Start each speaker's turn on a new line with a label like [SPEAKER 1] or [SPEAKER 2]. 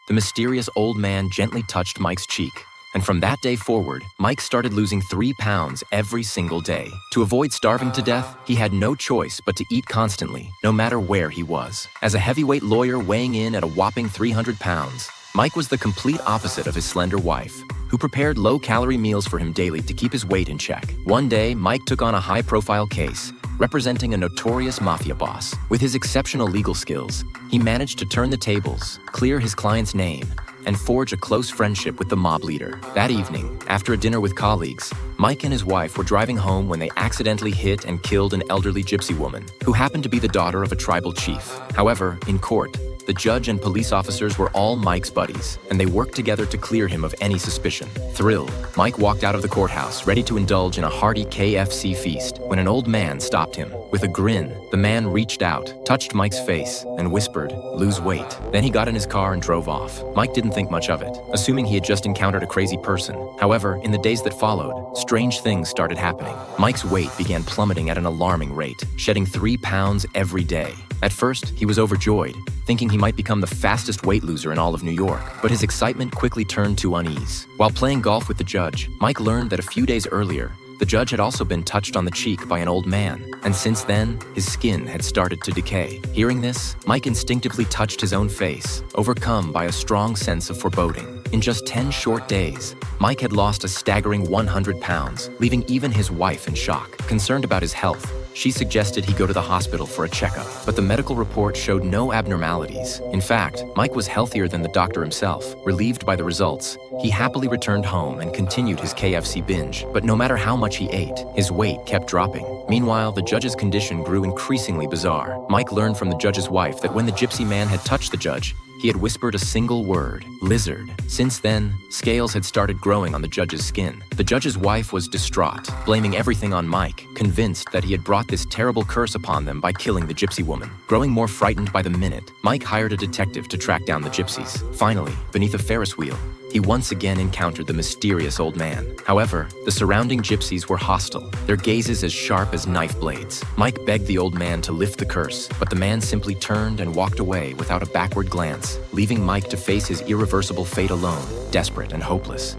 [SPEAKER 1] The mysterious old man gently touched Mike's cheek, and from that day forward, Mike started losing 3 pounds every single day. To avoid starving to death, he had no choice but to eat constantly, no matter where he was. As a heavyweight lawyer weighing in at a whopping 300 pounds, Mike was the complete opposite of his slender wife, who prepared low-calorie meals for him daily to keep his weight in check. One day, Mike took on a high-profile case, representing a notorious mafia boss. With his exceptional legal skills, he managed to turn the tables, clear his client's name, and forge a close friendship with the mob leader. That evening, after a dinner with colleagues, Mike and his wife were driving home when they accidentally hit and killed an elderly gypsy woman, who happened to be the daughter of a tribal chief. However, in court, the judge and police officers were all Mike's buddies, and they worked together to clear him of any suspicion. Thrilled, Mike walked out of the courthouse, ready to indulge in a hearty KFC feast, when an old man stopped him. With a grin, the man reached out, touched Mike's face, and whispered, "Lose weight." Then he got in his car and drove off. Mike didn't think much of it, assuming he had just encountered a crazy person. However, in the days that followed, strange things started happening. Mike's weight began plummeting at an alarming rate, shedding 3 pounds every day. At first, he was overjoyed, thinking he might become the fastest weight loser in all of New York, but his excitement quickly turned to unease. While playing golf with the judge, Mike learned that a few days earlier, the judge had also been touched on the cheek by an old man, and since then, his skin had started to decay. Hearing this, Mike instinctively touched his own face, overcome by a strong sense of foreboding. In just 10 short days, Mike had lost a staggering 100 pounds, leaving even his wife in shock. Concerned about his health, she suggested he go to the hospital for a checkup, but the medical report showed no abnormalities. In fact, Mike was healthier than the doctor himself. Relieved by the results, he happily returned home and continued his KFC binge. But no matter how much he ate, his weight kept dropping. Meanwhile, the judge's condition grew increasingly bizarre. Mike learned from the judge's wife that when the gypsy man had touched the judge, he had whispered a single word: lizard. Since then, scales had started growing on the judge's skin. The judge's wife was distraught, blaming everything on Mike, convinced that he had brought this terrible curse upon them by killing the gypsy woman. Growing more frightened by the minute, Mike hired a detective to track down the gypsies. Finally, beneath a Ferris wheel, he once again encountered the mysterious old man. However, the surrounding gypsies were hostile, their gazes as sharp as knife blades. Mike begged the old man to lift the curse, but the man simply turned and walked away without a backward glance, leaving Mike to face his irreversible fate alone, desperate and hopeless.